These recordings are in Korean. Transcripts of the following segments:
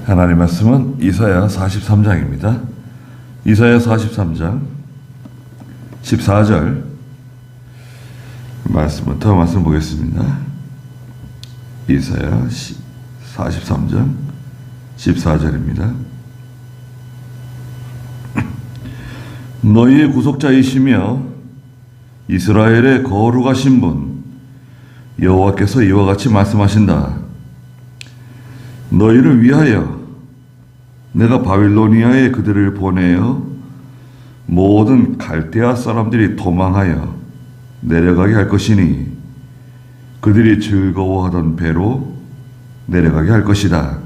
하나님 말씀은 이사야 43장입니다. 이사야 43장 14절 말씀부터 말씀 보겠습니다. 이사야 43장 14절입니다. 너희의 구속자이시며 이스라엘의 거룩하신 분 여호와께서 이와 같이 말씀하신다. 너희를 위하여 내가 바빌로니아에 그들을 보내어 모든 갈대아 사람들이 도망하여 내려가게 할 것이니 그들이 즐거워하던 배로 내려가게 할 것이다.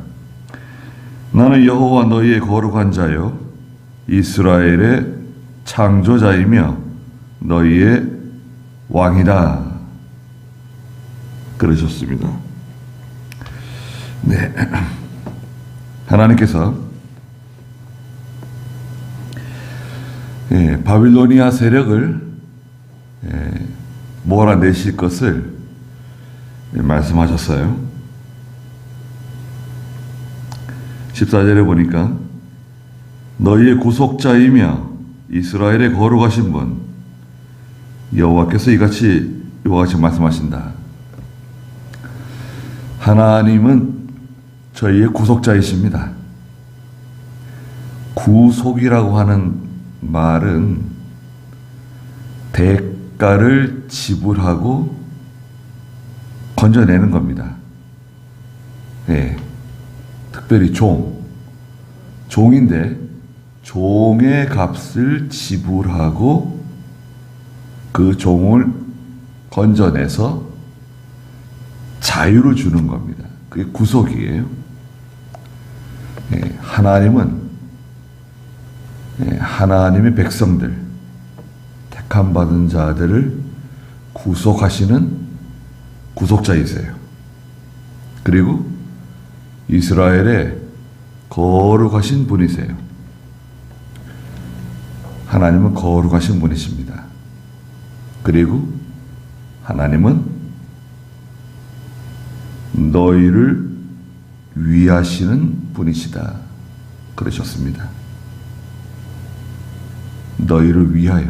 나는 여호와 너희의 거룩한 자요 이스라엘의 창조자이며 너희의 왕이다. 그러셨습니다. 네, 하나님께서 바빌로니아 세력을 몰아내실 것을 말씀하셨어요. 14절에 보니까 너희의 구속자이며 이스라엘의 거룩하신 분 여호와께서 이와 같이 말씀하신다. 하나님은 저희의 구속자이십니다. 구속이라고 하는 말은 대가를 지불하고 건져내는 겁니다. 네. 특별히 종인데 종의 값을 지불하고 그 종을 건져내서 자유를 주는 겁니다. 그게 구속이에요. 하나님은 하나님의 백성들, 택함 받은 자들을 구속하시는 구속자이세요. 그리고 이스라엘의 거룩하신 분이세요. 하나님은 거룩하신 분이십니다. 그리고 하나님은 너희를 위하시는 분이시다. 그러셨습니다. 너희를 위하여.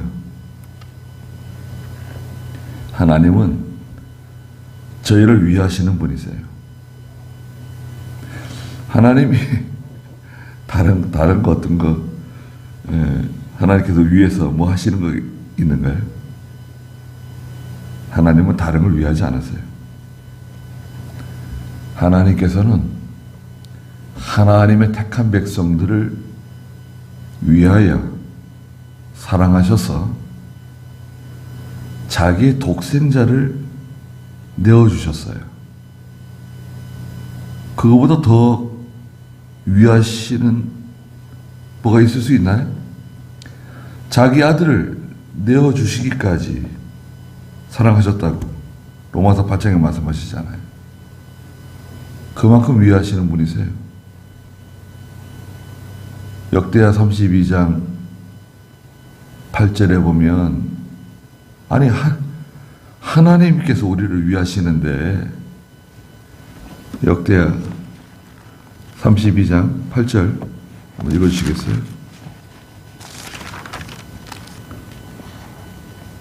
하나님은 저희를 위하시는 분이세요. 하나님이 다른 거 어떤 거 하나님께서 위해서 뭐 하시는 거 있는가요? 하나님은 다른 걸 위하지 않으세요. 하나님께서는 하나님의 택한 백성들을 위하여 사랑하셔서 자기의 독생자를 내어주셨어요. 그거보다 더 위하시는 뭐가 있을 수 있나요? 자기 아들을 내어주시기까지 사랑하셨다고 로마서 8장에 말씀하시잖아요. 그만큼 위하시는 분이세요. 역대하 32장 8절에 보면 아니 하나님께서 우리를 위하시는데 역대하 32장 8절 한번 읽어주시겠어요?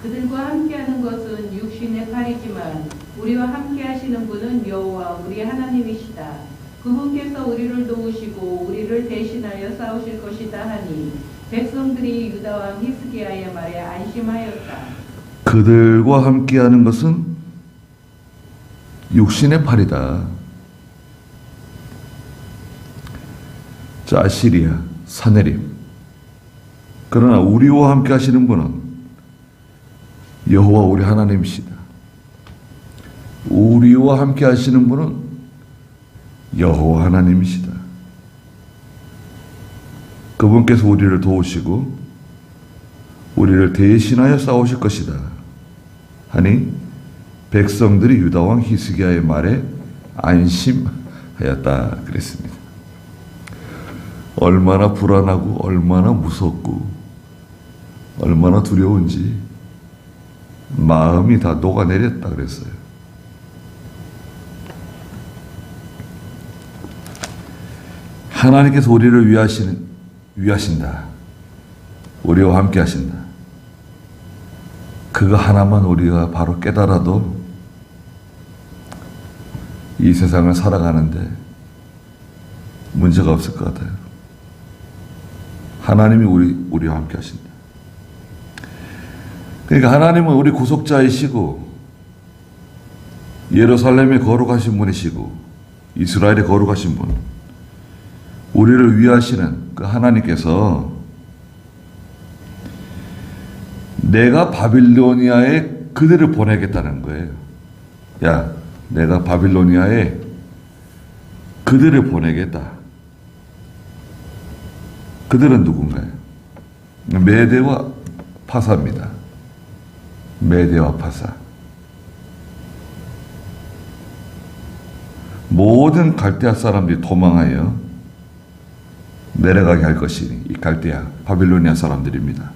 그들과 함께하는 것은 육신의 팔이지만 우리와 함께하시는 분은 여호와 우리 하나님이시다. 그분께서 우리를 도우시고 우리를 대신하여 싸우실 것이다 하니 백성들이 유다 왕 히스기야의 말에 안심하였다. 그들과 함께하는 것은 육신의 팔이다. 자, 아시리아, 사네립. 그러나 우리와 함께 하시는 분은 여호와 우리 하나님이시다. 우리와 함께 하시는 분은 여호와 하나님이시다. 그분께서 우리를 도우시고 우리를 대신하여 싸우실 것이다 하니 백성들이 유다 왕 히스기야의 말에 안심하였다 그랬습니다. 얼마나 불안하고 얼마나 무섭고 얼마나 두려운지 마음이 다 녹아내렸다 그랬어요. 하나님께서 우리를 위하신다. 우리와 함께 하신다. 그거 하나만 우리가 바로 깨달아도 이 세상을 살아가는데 문제가 없을 것 같아요. 하나님이 우리와 함께 하신다. 그러니까 하나님은 우리 구속자이시고 예루살렘의 거룩하신 분이시고 이스라엘의 거룩하신 분, 우리를 위하시는 그 하나님께서 내가 바빌로니아에 그들을 보내겠다는 거예요. 야, 내가 바빌로니아에 그들을 보내겠다. 그들은 누군가요? 메대와 파사입니다. 메대와 파사. 모든 갈대아 사람들이 도망하여 내려가게 할 것이니 이 갈대아, 바빌로니아 사람들입니다.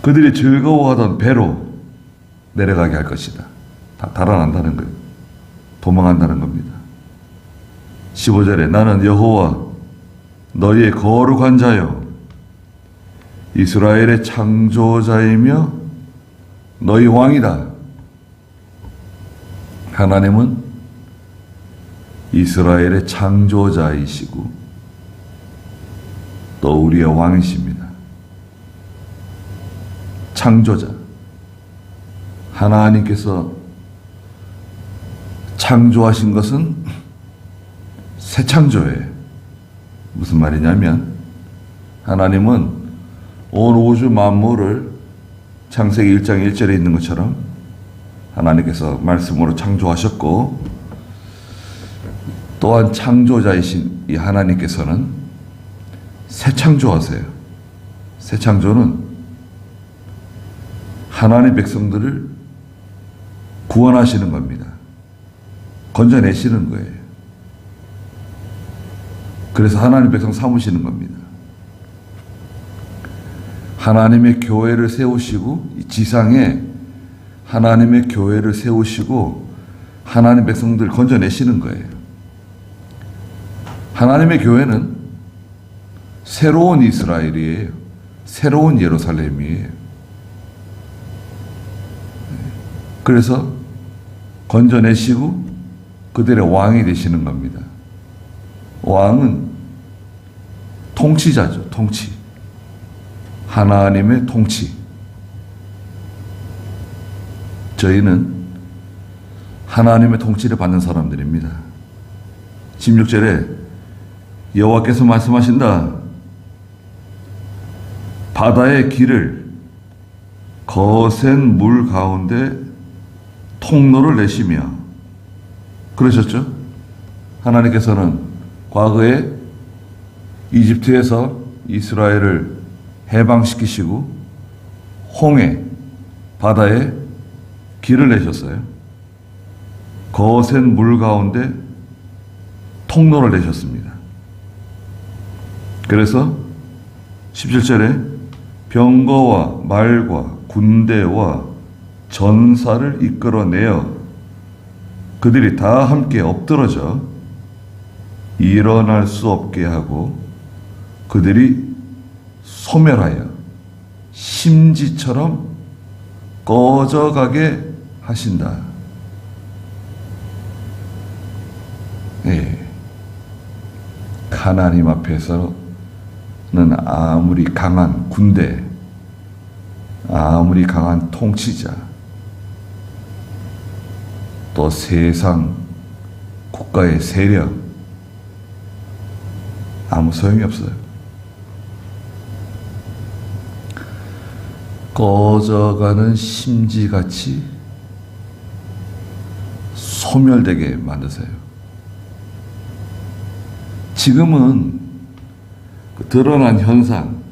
그들이 즐거워하던 배로 내려가게 할 것이다. 다 달아난다는 거예요. 도망한다는 겁니다. 15절에 나는 여호와 너희의 거룩한 자요 이스라엘의 창조자이며 너희 왕이다. 하나님은 이스라엘의 창조자이시고 또 우리의 왕이십니다. 창조자. 하나님께서 창조하신 것은 새 창조예요. 무슨 말이냐면 하나님은 온 우주 만물을 창세기 1장 1절에 있는 것처럼 하나님께서 말씀으로 창조하셨고 또한 창조자이신 이 하나님께서는 새 창조하세요. 새 창조는 하나님의 백성들을 구원하시는 겁니다. 건져내시는 거예요. 그래서 하나님의 백성 삼으시는 겁니다. 하나님의 교회를 세우시고 이 지상에 하나님의 교회를 세우시고 하나님의 백성들을 건져내시는 거예요. 하나님의 교회는 새로운 이스라엘이에요. 새로운 예루살렘이에요. 그래서 건져내시고 그들의 왕이 되시는 겁니다. 왕은 통치자죠. 통치. 하나님의 통치. 저희는 하나님의 통치를 받는 사람들입니다. 16절에 여호와께서 말씀하신다. 바다의 길을 거센 물 가운데 통로를 내시며 그러셨죠? 하나님께서는 과거에 이집트에서 이스라엘을 해방시키시고 홍해, 바다에 길을 내셨어요. 거센 물 가운데 통로를 내셨습니다. 그래서 17절에 병거와 말과 군대와 전사를 이끌어내어 그들이 다 함께 엎드러져 일어날 수 없게 하고 그들이 소멸하여 심지처럼 꺼져가게 하신다. 예. 하나님 앞에서는 아무리 강한 군대, 아무리 강한 통치자, 또 세상 국가의 세력 아무 소용이 없어요. 꺼져가는 심지같이 소멸되게 만드세요. 지금은 그 드러난 현상,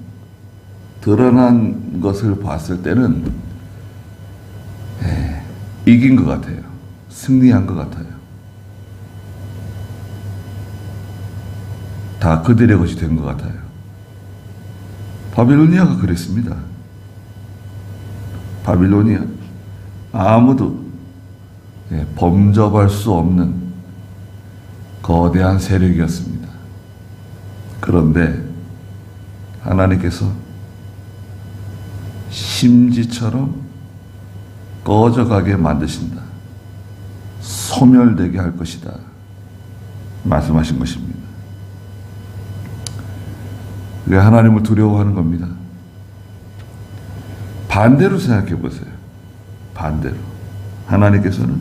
드러난 것을 봤을 때는 이긴 것 같아요. 승리한 것 같아요. 다 그들의 것이 된 것 같아요. 바빌로니아가 그랬습니다. 바빌로니아 아무도 범접할 수 없는 거대한 세력이었습니다. 그런데 하나님께서 심지처럼 꺼져가게 만드신다. 소멸되게 할 것이다. 말씀하신 것입니다. 그게 하나님을 두려워하는 겁니다. 반대로 생각해 보세요. 반대로. 하나님께서는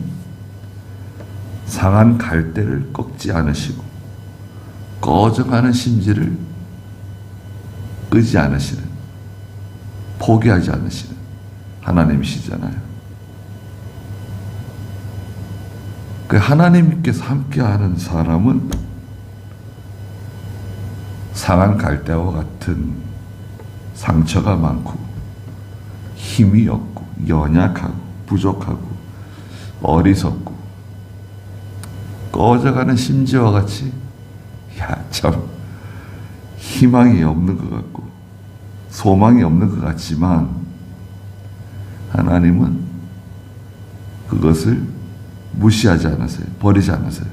상한 갈대를 꺾지 않으시고 꺼져가는 심지를 끄지 않으시는, 포기하지 않으시는 하나님이시잖아요. 그 하나님께서 함께하는 사람은 상한 갈대와 같은 상처가 많고 힘이 없고 연약하고 부족하고 어리석고 꺼져가는 심지와 같이 참 희망이 없는 것 같고 소망이 없는 것 같지만 하나님은 그것을 무시하지 않으세요. 버리지 않으세요.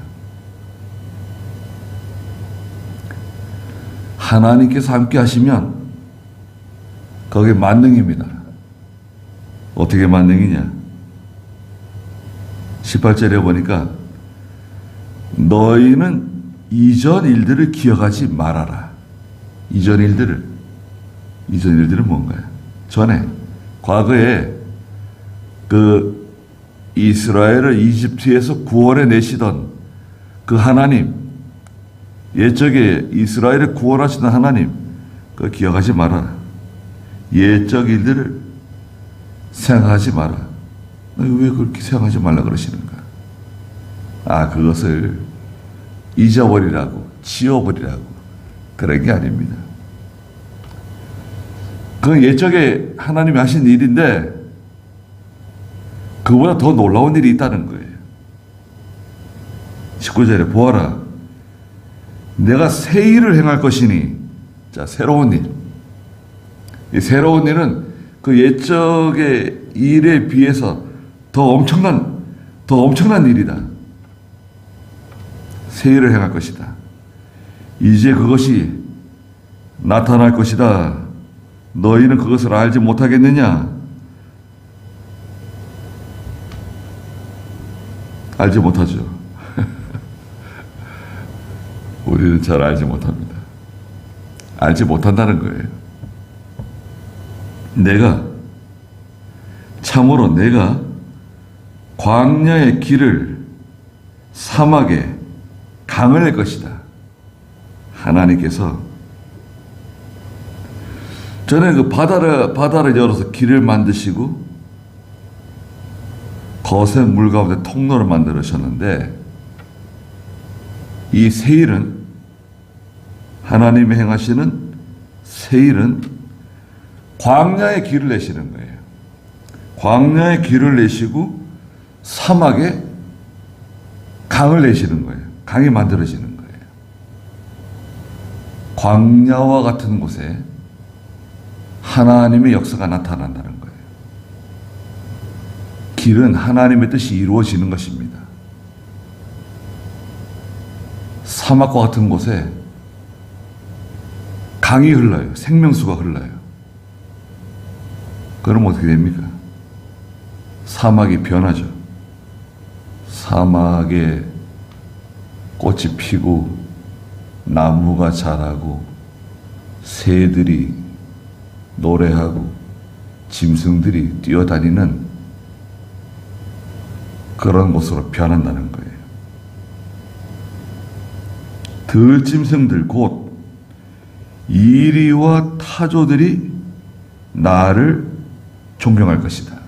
하나님께서 함께 하시면 거기에 만능입니다. 어떻게 만능이냐? 18절에 보니까 너희는 이전 일들을 기억하지 말아라. 이전 일들은 뭔가요? 전에 과거에 그 이스라엘을 이집트에서 구원해 내시던 그 하나님, 옛적에 이스라엘을 구원하시던 하나님, 그거 기억하지 마라. 옛적 일들을 생각하지 마라. 왜 그렇게 생각하지 말라 그러시는가? 그것을 잊어버리라고, 지워버리라고 그런 게 아닙니다. 그건 옛적에 하나님이 하신 일인데 그보다 더 놀라운 일이 있다는 거예요. 19절에 보아라, 내가 새 일을 행할 것이니. 자, 새로운 일. 이 새로운 일은 그 옛적의 일에 비해서 더 엄청난 일이다. 새 일을 행할 것이다. 이제 그것이 나타날 것이다. 너희는 그것을 알지 못하겠느냐? 알지 못하죠. 우리는 잘 알지 못합니다. 알지 못한다는 거예요. 참으로 내가 광야의 길을 사막에 강을 낼 것이다. 하나님께서 전에 그 바다를 열어서 길을 만드시고 거센 물 가운데 통로를 만들으셨는데, 이 새 일은, 하나님이 행하시는 새 일은 광야의 길을 내시는 거예요. 광야의 길을 내시고 사막에 강을 내시는 거예요. 강이 만들어지는 거예요. 광야와 같은 곳에 하나님의 역사가 나타난다는 거예요. 길은 하나님의 뜻이 이루어지는 것입니다. 사막과 같은 곳에 강이 흘러요. 생명수가 흘러요. 그럼 어떻게 됩니까? 사막이 변하죠. 사막에 꽃이 피고 나무가 자라고 새들이 노래하고 짐승들이 뛰어다니는 그런 곳으로 변한다는 거예요. 들짐승들 곧 이리와 타조들이 나를 존경할 것이다.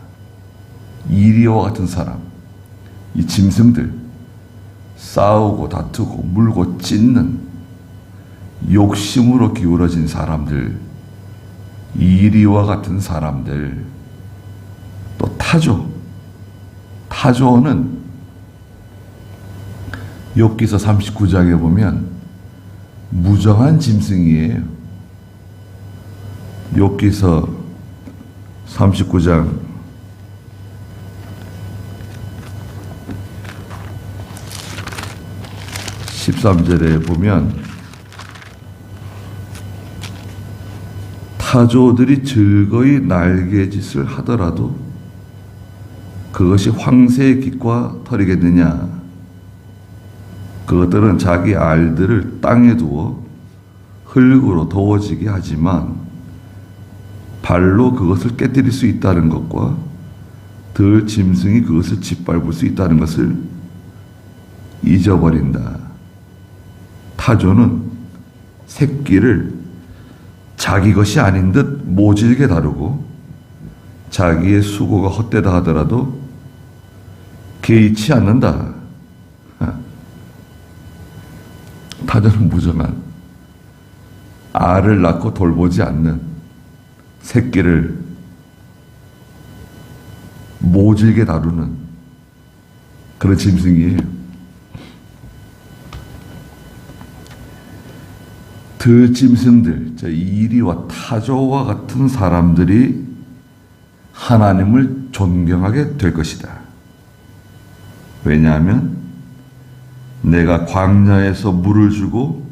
이리와 같은 사람, 이 짐승들, 싸우고 다투고 물고 찢는 욕심으로 기울어진 사람들, 이리와 같은 사람들, 또 타조는 욥기서 39장에 보면 무정한 짐승이에요. 욥기서 39장 13절에 보면 타조들이 즐거이 날개짓을 하더라도 그것이 황새의 깃과 털이겠느냐. 그것들은 자기 알들을 땅에 두어 흙으로 더워지게 하지만 발로 그것을 깨뜨릴 수 있다는 것과 들 짐승이 그것을 짓밟을 수 있다는 것을 잊어버린다. 타조는 새끼를 자기 것이 아닌 듯 모질게 다루고 자기의 수고가 헛되다 하더라도 개의치 않는다. 타조는 무정한 알을 낳고 돌보지 않는 새끼를 모질게 다루는 그런 짐승이에요. 들짐승들, 이리와 타조와 같은 사람들이 하나님을 존경하게 될 것이다. 왜냐하면 내가 광야에서 물을 주고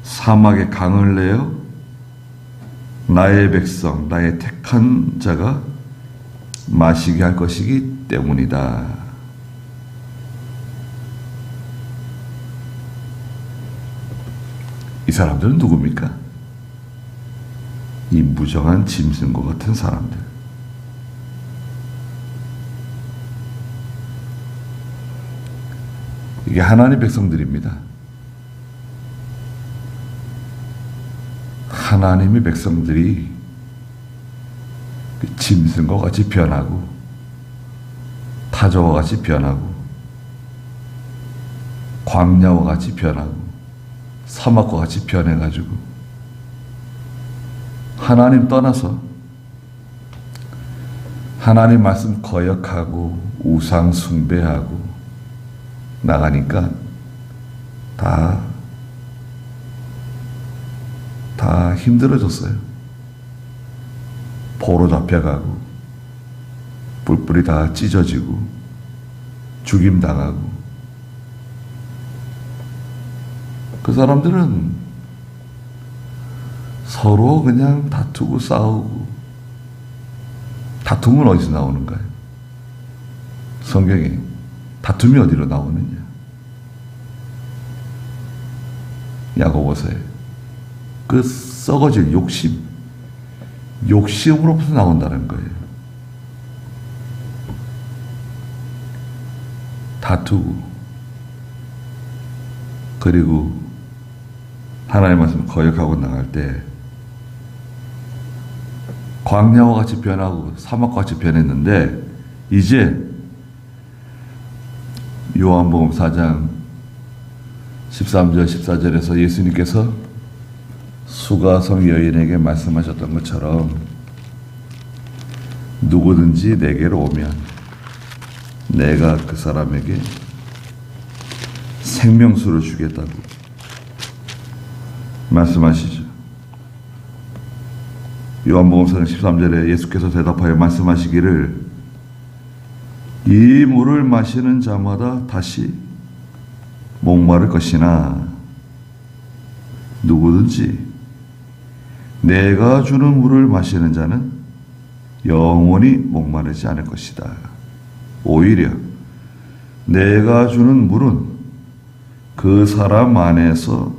사막에 강을 내어 나의 백성, 나의 택한 자가 마시게 할 것이기 때문이다. 이 사람들은 누굽니까? 이 무정한 짐승과 같은 사람들. 이게 하나님의 백성들입니다. 하나님의 백성들이 짐승과 같이 변하고 타조와 같이 변하고 광야와 같이 변하고 사막과 같이 변해가지고 하나님 떠나서 하나님 말씀 거역하고 우상 숭배하고 나가니까 다 힘들어졌어요. 포로 잡혀가고 뿔뿔이 다 찢어지고 죽임당하고. 그 사람들은 서로 그냥 다투고 싸우고. 다툼은 어디서 나오는가요? 성경에 다툼이 어디로 나오느냐? 야고보서에 그 썩어질 욕심으로부터 나온다는 거예요. 다투고 그리고 하나님 말씀을 거역하고 나갈 때 광야와 같이 변하고 사막과 같이 변했는데 이제 요한복음 4장 13절 14절에서 예수님께서 수가성 여인에게 말씀하셨던 것처럼 누구든지 내게로 오면 내가 그 사람에게 생명수를 주겠다고 말씀하시죠. 요한복음 4장 13절에 예수께서 대답하여 말씀하시기를 이 물을 마시는 자마다 다시 목마를 것이나 누구든지 내가 주는 물을 마시는 자는 영원히 목마르지 않을 것이다. 오히려 내가 주는 물은 그 사람 안에서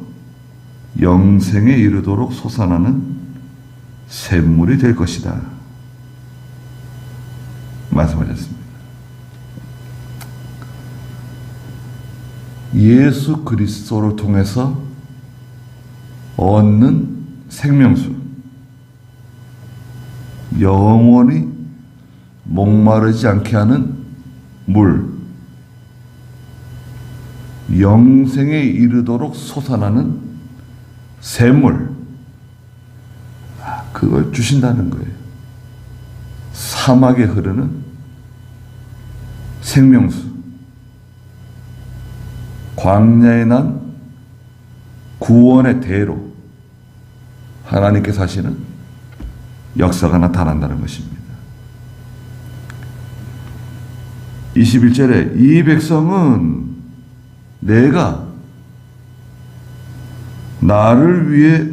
영생에 이르도록 솟아나는 샘물이 될 것이다. 말씀하셨습니다. 예수 그리스도를 통해서 얻는 생명수, 영원히 목마르지 않게 하는 물, 영생에 이르도록 솟아나는 샘물, 그걸 주신다는 거예요. 사막에 흐르는 생명수, 광야에 난 구원의 대로 하나님께서 하시는 역사가 나타난다는 것입니다. 21절에 이 백성은 내가 나를 위해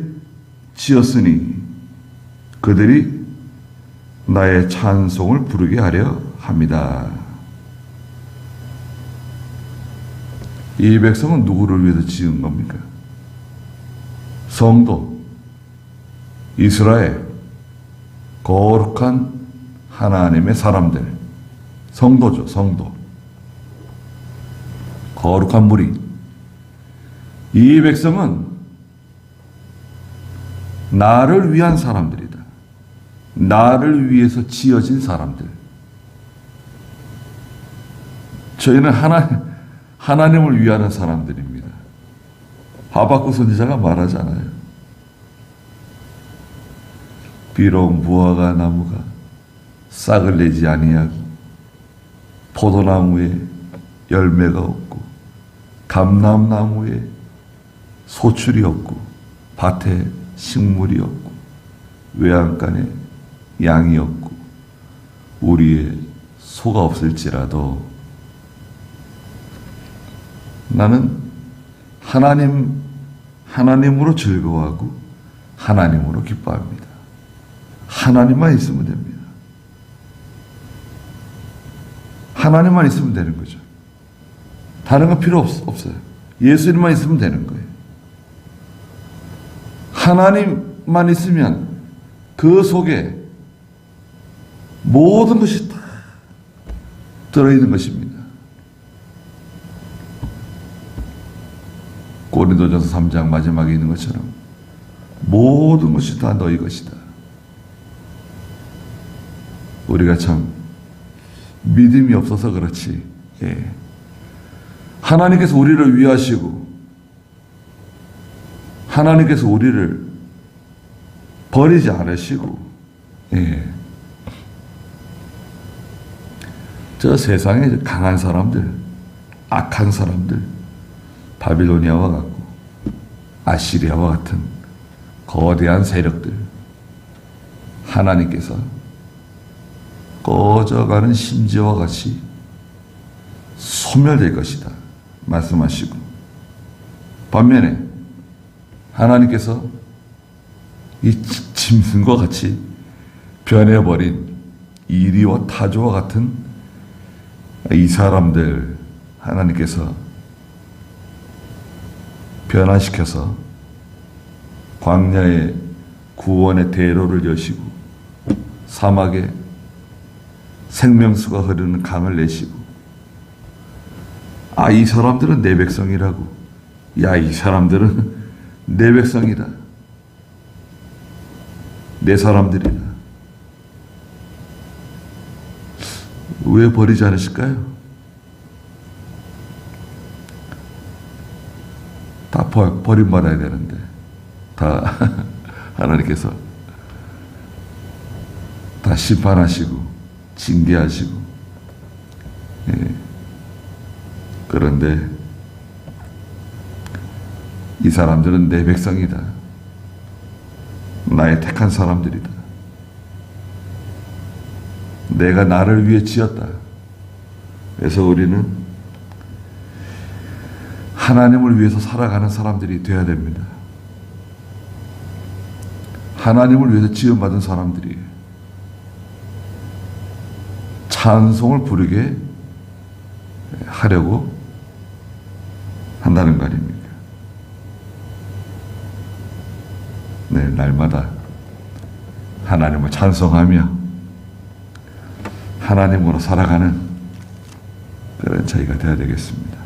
지었으니 그들이 나의 찬송을 부르게 하려 합니다. 이 백성은 누구를 위해서 지은 겁니까? 성도, 이스라엘, 거룩한 하나님의 사람들, 성도죠, 성도. 거룩한 무리. 이 백성은 나를 위한 사람들이다. 나를 위해서 지어진 사람들. 저희는 하나님을 위하는 사람들입니다. 하박국 선지자가 말하잖아요. 비록 무화과 나무가 싹을 내지 아니하고 포도나무에 열매가 없고 감람나무에 소출이 없고 밭에 식물이 없고 외양간에 양이 없고 우리의 소가 없을지라도 나는 하나님으로 즐거워하고 하나님으로 기뻐합니다. 하나님만 있으면 됩니다. 하나님만 있으면 되는 거죠. 다른 건 필요 없어요. 예수님만 있으면 되는 거예요. 하나님만 있으면 그 속에 모든 것이 다 들어있는 것입니다. 고린도전서 3장 마지막에 있는 것처럼 모든 것이 다 너희 것이다. 우리가 참 믿음이 없어서 그렇지. 예. 하나님께서 우리를 위하시고 하나님께서 우리를 버리지 않으시고, 예. 저 세상에 강한 사람들, 악한 사람들, 바빌로니아와 같고 아시리아와 같은 거대한 세력들, 하나님께서 꺼져가는 심지어와 같이 소멸될 것이다 말씀하시고, 반면에 하나님께서 이 짐승과 같이 변해버린 이리와 타조와 같은 이 사람들 하나님께서 변화시켜서 광야의 구원의 대로를 여시고 사막에 생명수가 흐르는 강을 내시고, 아, 이 사람들은 내 백성이라고. 야, 이 사람들은 내 백성이다. 내 사람들이다. 왜 버리지 않으실까요? 다 버림받아야 되는데 다 하나님께서 다 심판하시고 징계하시고, 예. 그런데 이 사람들은 내 백성이다. 나의 택한 사람들이다. 내가 나를 위해 지었다. 그래서 우리는 하나님을 위해서 살아가는 사람들이 되어야 됩니다. 하나님을 위해서 지음받은 사람들이 찬송을 부르게 하려고 한다는 거 아닙니까? 네, 날마다 하나님을 찬송하며 하나님으로 살아가는 그런 저희가 되어야 되겠습니다.